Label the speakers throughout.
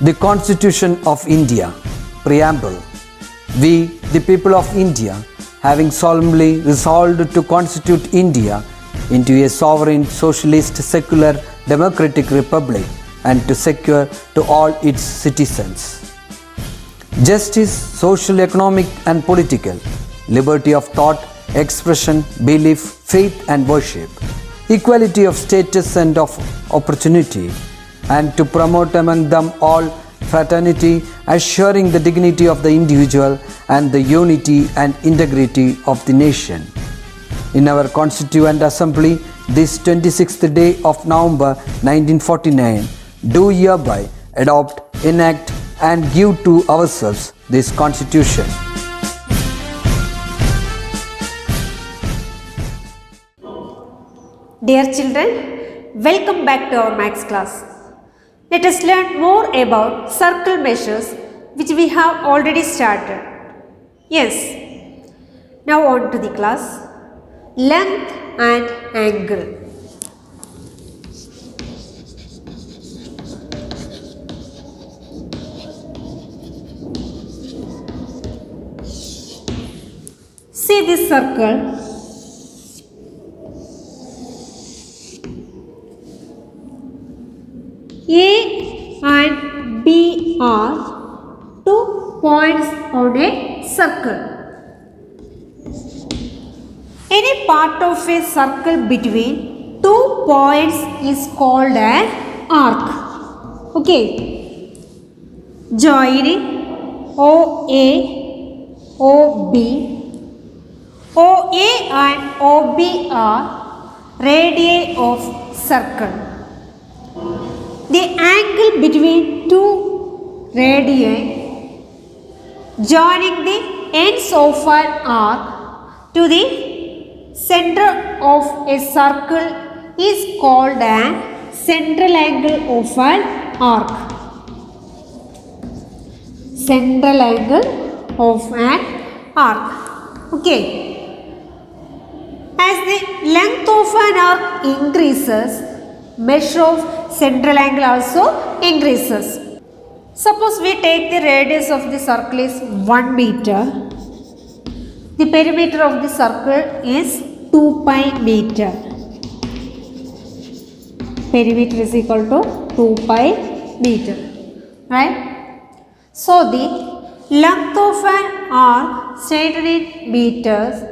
Speaker 1: The Constitution of India, Preamble. We, the people of India, having solemnly resolved to constitute India into a sovereign, socialist, secular, democratic republic and to secure to all its citizens justice, social, economic and political, liberty of thought, expression, belief, faith and worship, equality of status and of opportunity, and to promote among them all fraternity, assuring the dignity of the individual and the unity and integrity of the nation. In our Constituent Assembly, this 26th day of November 1949, do hereby adopt, enact and give to ourselves this Constitution.
Speaker 2: Dear children, welcome back to our maths class. Let us learn more about circle measures which we have already started. Yes, now on to the class. Length and angle. See this circle. A and B are 2 points on a circle. Any part of a circle between 2 points is called an arc. Okay. Joining OA, OB. OA and OB are radii of circle. The angle between two radii joining the ends of an arc to the center of a circle is called an central angle of an arc. Central angle of an arc. Okay. As the length of an arc increases, measure of central angle also increases. Suppose we take the radius of the circle is 1 meter. The perimeter of the circle is 2 pi meter. Perimeter is equal to 2 pi meter. Right? So the length of an arc stated in meters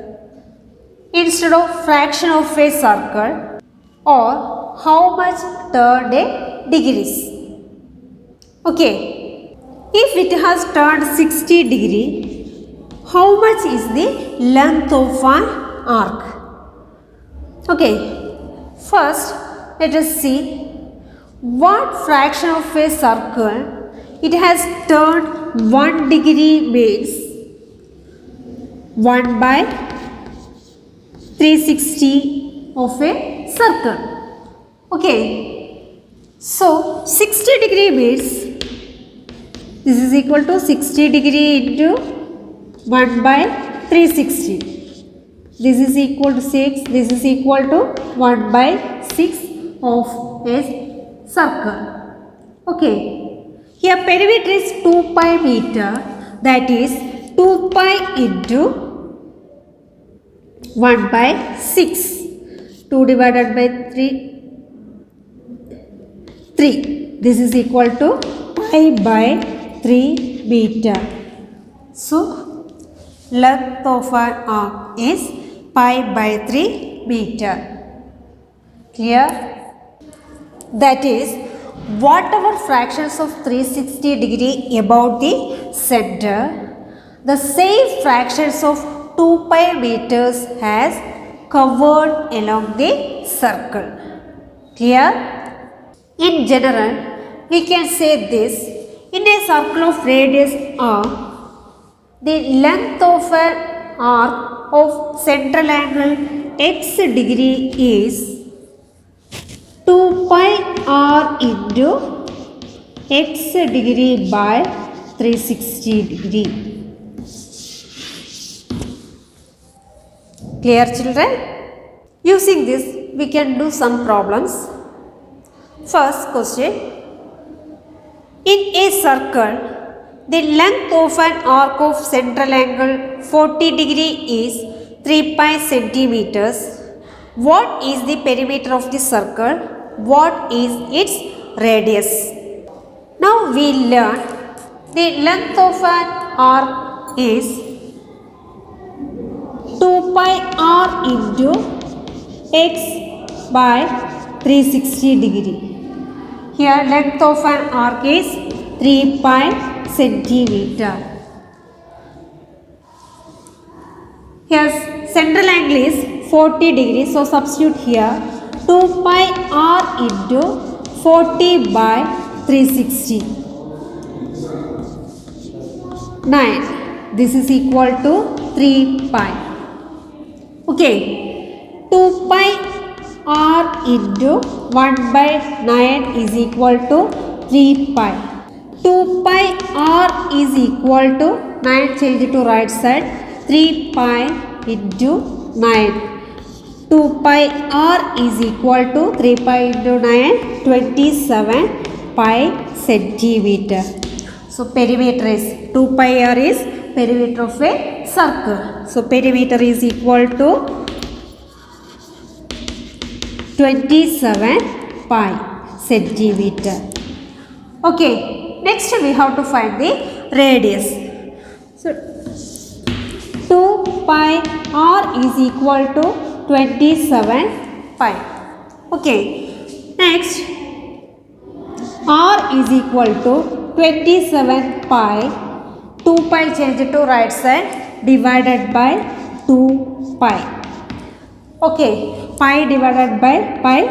Speaker 2: instead of fraction of a circle, or how much turned a degrees. Okay. If it has turned 60 degree, how much is the length of an arc? Okay. First, let us see what fraction of a circle it has turned 1 degree means 1 by 360 of a circle. Okay. So 60 degree means this is equal to 60 degree into 1 by 360. This is equal to 6. This is equal to 1 by 6 of a circle. Okay. Here perimeter is 2 pi meter, that is 2 pi into 1 by 6. 2 divided by 3. This is equal to pi by 3 meter. So, length of an arc is pi by 3 meter. Clear? That is, whatever fractions of 360 degree about the center, the same fractions of 2 pi meters has covered along the circle. Clear? In general, we can say this: in a circle of radius r, the length of an arc of central angle x degree is 2 pi r into x degree by 360 degree. Clear, children? Using this, we can do some problems. First question. In a circle, the length of an arc of central angle 40 degree is 3 pi centimeters. What is the perimeter of the circle? What is its radius? Now we learn the length of an arc is 2 pi r into x by 360 degree. Here length of an arc is 3 pi centimeter. Here central angle is 40 degrees. So substitute here 2 pi r into 40 by 360. 9. This is equal to 3 pi. Okay. 2 pi r into 1 by 9 is equal to 3 pi. 2 pi r is equal to 9 change to right side 3 pi into 9. 2 pi r is equal to 3 pi into 9 27 pi centimeter. So perimeter is 2 pi r is perimeter of a circle. So perimeter is equal to 27 pi centimeter. Okay, next we have to find the radius. So 2 pi r is equal to 27 pi. Okay, next r is equal to 27 pi. 2 pi change to right side divided by 2 pi. Okay, pi divided by pi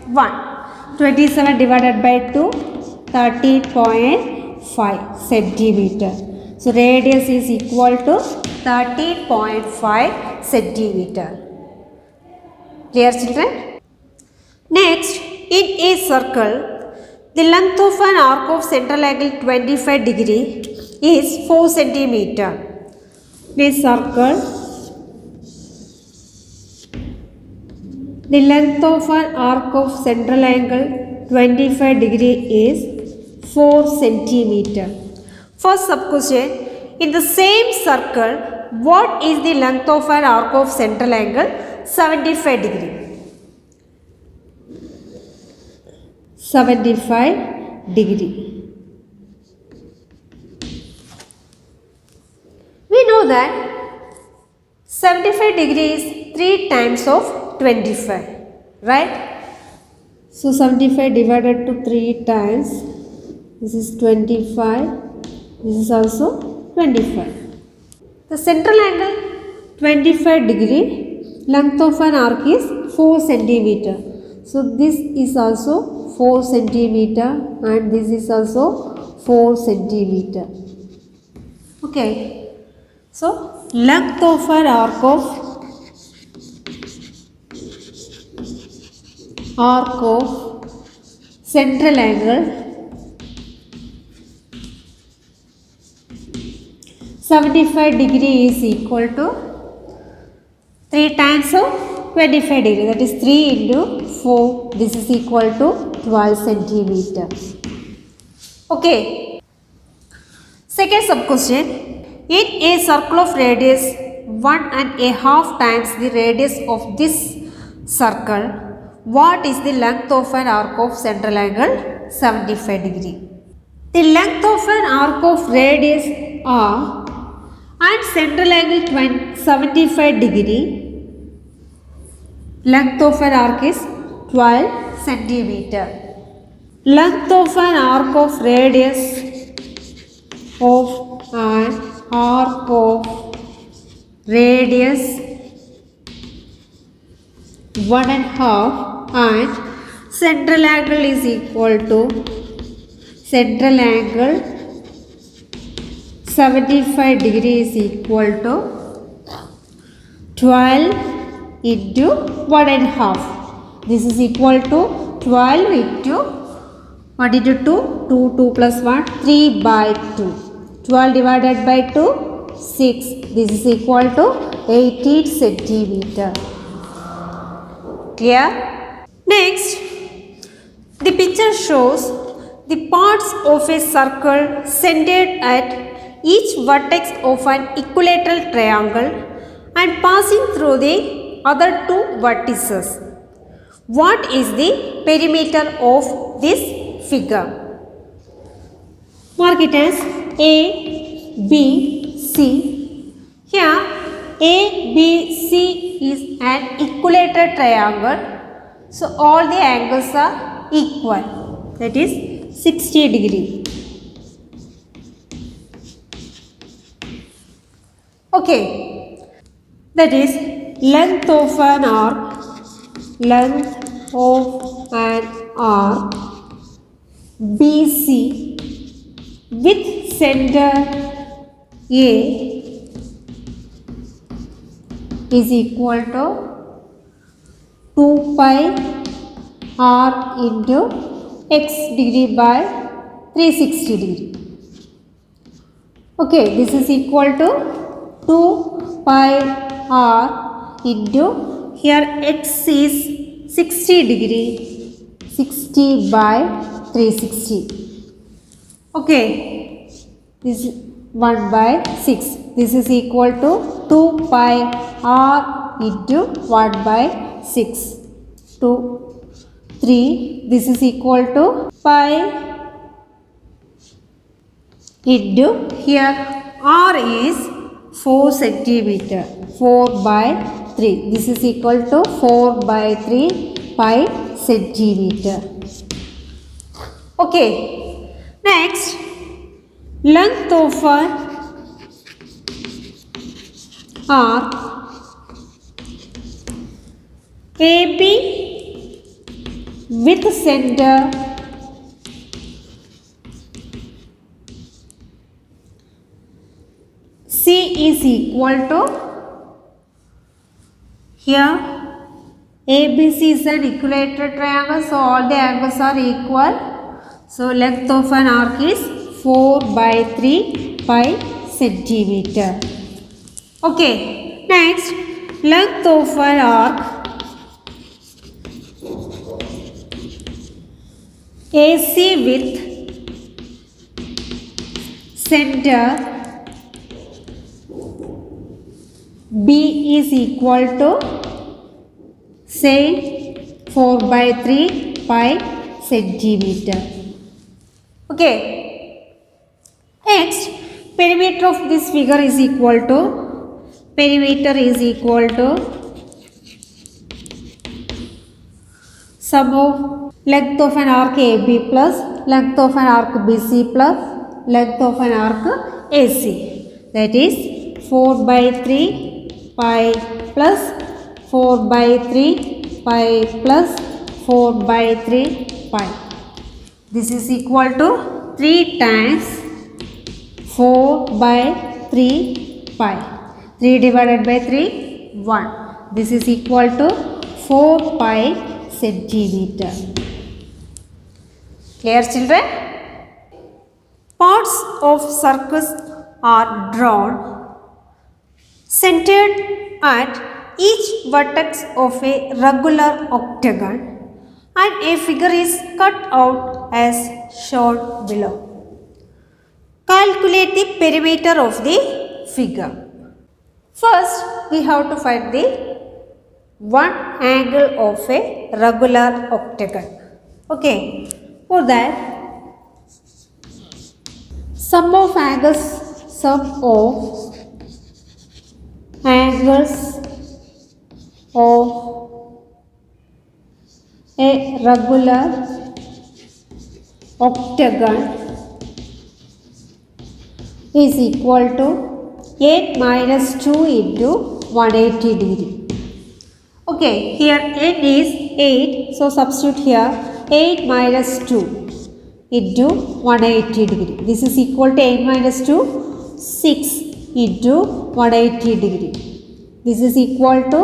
Speaker 2: 1. 27 divided by 2 30.5 centimeter. So radius is equal to 30.5 centimeter. Clear children? Next, in a circle, the length of an arc of central angle 25 degree is 4 centimeter. In a circle, the length of an arc of central angle 25 degree is 4 centimeter. First sub question, in the same circle, what is the length of an arc of central angle 75 degree? 75 degree. We know that 75 degree is 3 times of 25, right? So 75 divided to 3 times, this is 25, this is also 25. The central angle 25 degree, length of an arc is 4 centimeter. So this is also 4 centimeter and this is also 4 centimeter. Okay. So length of an arc of central angle 75 degree is equal to 3 times of 25 degree, that is 3 into 4, this is equal to 12 centimeter. Okay. Second sub question, in a circle of radius 1.5 times the radius of this circle, what is the length of an arc of central angle 75 degree? The length of an arc of radius r and central angle 75 degree, length of an arc is 12 centimeter. Length of an arc of radius of an arc of radius 1.5 and central angle is equal to central angle 75 degree is equal to 12 into 1.5. This is equal to 12 into 1 into 2, 2, 2 plus 1, 3 by 2. 12 divided by 2, 6. This is equal to 18 centimeter. Clear? Next, the picture shows the parts of a circle centered at each vertex of an equilateral triangle and passing through the other two vertices. What is the perimeter of this figure? Mark it as A, B, C. Here A, B, C is an equilateral triangle. So all the angles are equal. That is 60 degree. Okay. That is length of an arc. Length of an arc BC with center A is equal to 2 pi r into x degree by 360 degree. Okay, this is equal to 2 pi r into, here x is 60 degree, 60 by 360. Okay, this is 1 by 6. This is equal to 2 pi r into 1 by 6. 2, 3. This is equal to pi into, here r is 4 centimeter. 4 by 3. This is equal to 4 by 3 pi centimeter. Okay. Next, length of an arc AB with center C is equal to, here ABC is an equilateral triangle, so all the angles are equal. So length of an arc is 4 by 3 pi centimeter. Okay, next, length of an arc AC with center B is equal to, say, 4 by 3 pi centimeter. Okay. Next, perimeter of this figure is equal to, perimeter is equal to sum of length of an arc AB plus length of an arc BC plus length of an arc AC. That is 4 by 3 pi plus 4 by 3 pi plus 4 by 3 pi. This is equal to 3 times 4 by 3 pi. 3 divided by 3, 1. This is equal to 4 pi centimeter. Clear, children? Parts of circles are drawn centered at each vertex of a regular octagon and a figure is cut out as shown below. Calculate the perimeter of the figure. First, we have to find the one angle of a regular octagon. Okay, for that, sum of angles of a regular octagon is equal to 8 minus 2 into 180 degree. Okay, here n is 8, so substitute here 8 minus 2 into 180 degree. This is equal to 8 minus 2, 6 into 180 degree. This is equal to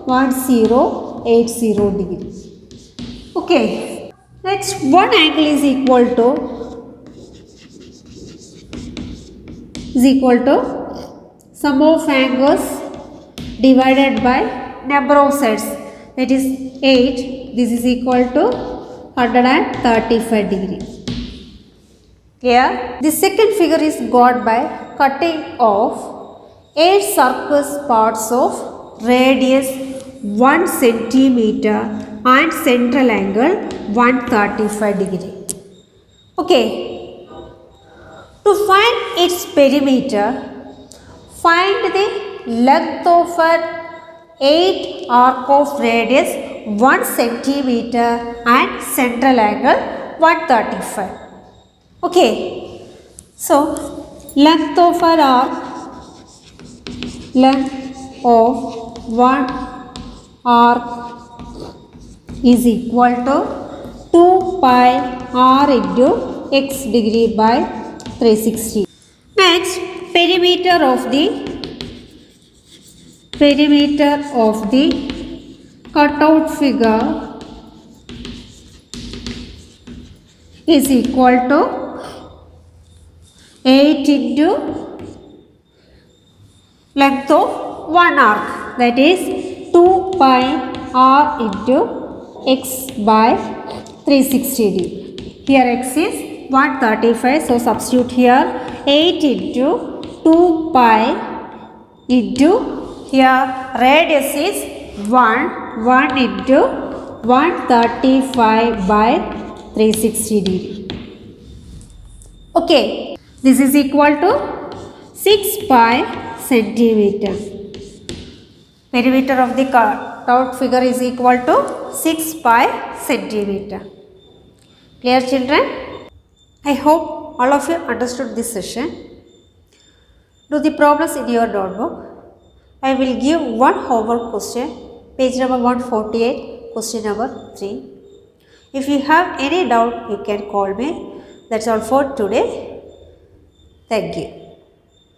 Speaker 2: 1080 degree. Okay, next one angle is equal to sum of angles divided by number of sides, that is 8. This is equal to 135 degree. Here, the second figure is got by cutting off 8 circus parts of radius 1 centimeter and central angle 135 degree. Okay, to find its perimeter, find the length of an 8 arc of radius 1 centimeter and central angle 135. Okay, so length of an arc, length of one arc is equal to 2 pi r into x degree by 360. Next, perimeter of the cutout figure is equal to 8 into length of one arc, that is 2 pi r into x by 360 degree. Here x is 135, so substitute here 8 into 2 pi into here radius is 1 into 135 by 360 degree. Okay, this is equal to 6 pi centimeter. Perimeter of the cutout figure is equal to 6 pi centimeter. Clear, children? I hope all of you understood this session. Do the problems in your notebook. I will give one homework question, page number 148, question number 3. If you have any doubt, you can call me. That's all for today. Thank you.